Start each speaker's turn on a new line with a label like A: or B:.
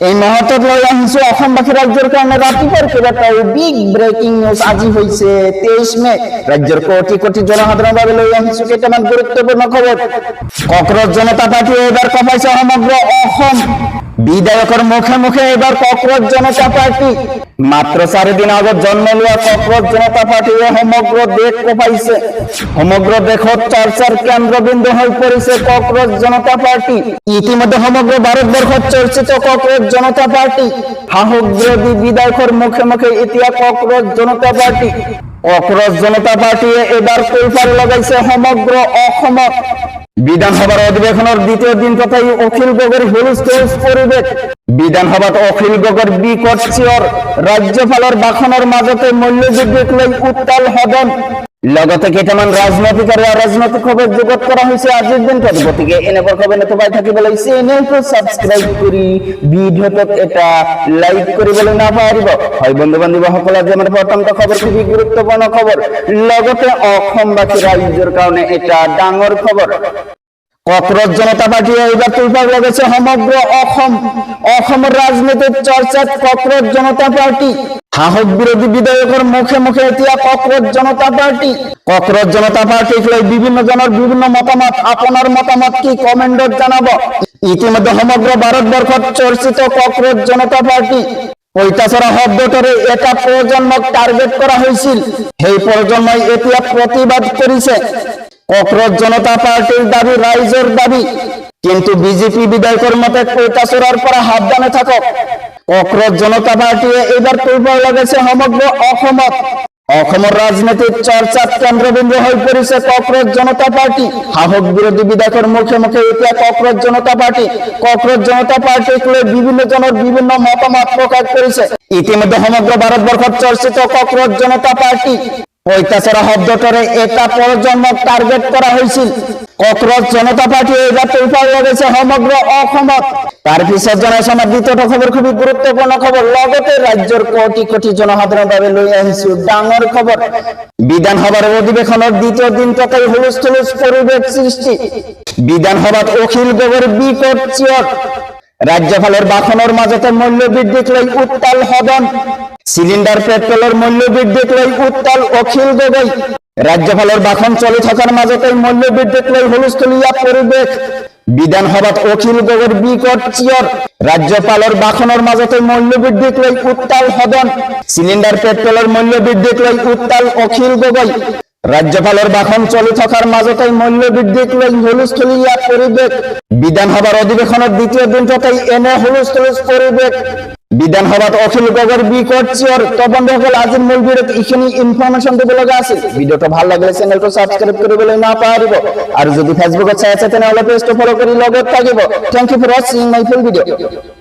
A: এই মুহূর্তত লৈ আহিছো অসমবাসী ৰাজ্যৰ কাৰণে ৰাতিপুৱাৰ কেইবাটাও বিগ ব্ৰেকিং নিউজ আজি হৈছে 23 মে ৰাজ্যৰ কোটি কোটি জনসাধাৰণৰ বাবে লৈ আহিছো কেইটামান গুৰুত্বপূৰ্ণ খবৰ। কক্ৰজ জনতা পাৰ্টিয়ে এবাৰ কঁপাইছে সমগ্ৰ অসম। বিধায়কৰ মুখে মুখে এবাৰ কক্ৰজ জনতা পাৰ্টি। মাত্ৰ 4 দিন আগত জন্ম লোৱা কক্ৰজ জনতা পাৰ্টিয়ে সমগ্ৰ দেশ কঁপাইছে। সমগ্ৰ দেশত চৰ্চাৰ কেন্দ্ৰবিন্দু হৈ পৰিছে কক্ৰজ জনতা পাৰ্টি। ইতিমধ্যে সমগ্ৰ ভাৰতবৰ্ষত চৰ্চিত কক্ৰজ জনতা পাৰ্টি। সাহস বিৰোধী বিধায়কৰ মুখে মুখে এতিয়া কক্ৰজ জনতা পাৰ্টি। কক্ৰজ জনতা পাৰ্টিয়ে এবাৰ কৈফাৰ লগাইছে সমগ্ৰ অসমত। বিধানসভাৰ অধিৱেশনৰ দ্বিতীয় দিন তথাই অখিল গগৈৰ হুলস্থুল পৰিৱেশ। বিধানসভাত অখিল গগৈৰ বিকট চিঞৰ। ৰাজ্যপালৰ ভাষণৰ মাজতে মূল্যবৃদ্ধিক লৈ উত্তাল সদন। লগতে কেইটামান ৰাজনৈতিক আৰু অৰাজনৈতিক খবৰ যোগত কৰা হৈছে আজিৰ দিনটোত। গতিকে এনেকুৱা খবৰ পাই থাকিবলৈ চেনেলটো ছাবস্ক্ৰাইব কৰি ভিডিঅ'টোত এটা লাইক কৰিবলৈ নাপাহৰিব। হয় বন্ধু বান্ধৱীসকল, আজি আমাৰ প্ৰথমটো খবৰ খুবেই গুৰুত্বপূৰ্ণ খবৰ। লগতে অসমবাসী ৰাইজৰ কাৰণে এটা ডাঙৰ খবৰ। কক্ৰজ জনতা পাৰ্টিয়ে এইবাৰ তুলপাৰ লগাইছে সমগ্ৰ অসম। অসমৰ ৰাজনীতিত চৰ্চাত কক্ৰজ জনতা পাৰ্টি। সাহস বিৰোধী বিধায়কৰ মুখে মুখে এতিয়া কক্ৰজ জনতা পাৰ্টি। কক্ৰজ জনতা পাৰ্টিক লৈ বিভিন্ন জনৰ বিভিন্ন মতামত। আপোনাৰ মতামত কি কমেন্টত জনাব। ইতিমধ্যে সমগ্ৰ ভাৰতবৰ্ষত চৰ্চিত কক্ৰজ জনতা পাৰ্টি। পঁইতাচোৰা শব্দটোৰে এটা প্ৰজন্মক টাৰ্গেট কৰা হৈছিল। সেই প্ৰজন্মই এতিয়া প্ৰতিবাদ কৰিছে। কক্ৰজ জনতা পাৰ্টিৰ দাবী ৰাইজৰ দাবী, কিন্তু বিজেপি বিধায়কৰ মতে পঁইতাচোৰাৰ পৰা সাৱধানে থাকক। কক্ৰজ জনতা পাৰ্টিয়ে এইবাৰ তুলপাৰ লগাইছে সমগ্ৰ অসমত। অসমৰ ৰাজনীতিত চৰ্চাত কেন্দ্ৰবিন্দু হৈ পৰিছে কক্ৰজ জনতা পাৰ্টি। সাহস বিৰোধী বিধায়কৰ মুখে মুখে এতিয়া কক্ৰজ জনতা পাৰ্টি। কক্ৰজ জনতা পাৰ্টিক লৈ বিভিন্ন জনৰ বিভিন্ন মতামত প্ৰকাশ কৰিছে। ইতিমধ্যে সমগ্ৰ ভাৰতবৰ্ষত চৰ্চিত কক্ৰজ জনতা পাৰ্টি। পঁইতাচোৰা শব্দটোৰে এটা প্ৰজন্মক টাৰ্গেট কৰা হৈছিল। কক্ৰজ জনতা পাৰ্টিয়ে এইবাৰ তুলপাৰ লগাইছে সমগ্ৰ অসমত। তাৰ পিছত জনাইছো আমাৰ দ্বিতীয়টো খবৰ খুবেই গুৰুত্বপূৰ্ণ খবৰ। লগতে ৰাজ্যৰ কোটি কোটি জনসাধাৰণৰ বাবে লৈ আহিছো ডাঙৰ খবৰ। বিধানসভাৰ অধিৱেশনৰ দ্বিতীয় দিন তথাই হুলস্থুল পৰিৱেশ সৃষ্টি। বিধানসভাত অখিল গগৈৰ বিকট চিঞৰ। ৰাজ্যপালৰ ভাষণৰ মাজতে মূল্যবৃদ্ধিক লৈ উত্তাল সদন। চিলিণ্ডাৰ পেট্ৰলৰ মূল্যবৃদ্ধিক লৈ উত্তাল অখিল গগৈ। ৰাজ্যপালৰ ভাষণ চলি থকাৰ মাজতে মূল্যবৃদ্ধিক লৈ হুলস্থুলীয়া পৰিৱেশ। বিধানসভাত অখিল গগৈৰ বিকট চিঞৰ। ৰাজ্যপালৰ ভাষণৰ মাজতে মূল্যবৃদ্ধিক লৈ উত্তাল সদন। চিলিণ্ডাৰ পেট্ৰলৰ মূল্যবৃদ্ধিক লৈ উত্তাল অখিল গগৈ। ৰাজ্যপালৰ ভাষণ চলি থকাৰ মাজতে মূল্যবৃদ্ধিক লৈ হুলস্থুলীয়া পৰিৱেশ। বিধানসভাৰ অধিৱেশনৰ দ্বিতীয় দিনটোতেই এনে হুলস্থুল পৰিৱেশ। বিধানসভাত অখিল গগৈৰ বিকট চিঞৰ। তো বন্ধুসকল, আজিৰ মূল ভিডিঅ'ত এইখিনি ইনফৰমেশ্যন দিব লগা আছিল। ভিডিঅ'টো ভাল লাগিলে চেনেলটো ছাবস্ক্ৰাইব কৰিবলৈ নাপাহৰিব। আৰু যদি ফেচবুকত চাই আছে তেনেহ'লে পেজটো ফলো কৰি লগত থাকিব। থেংক ইউ ফৰ ৱাচিং মাই ফুল ভিডিঅ'।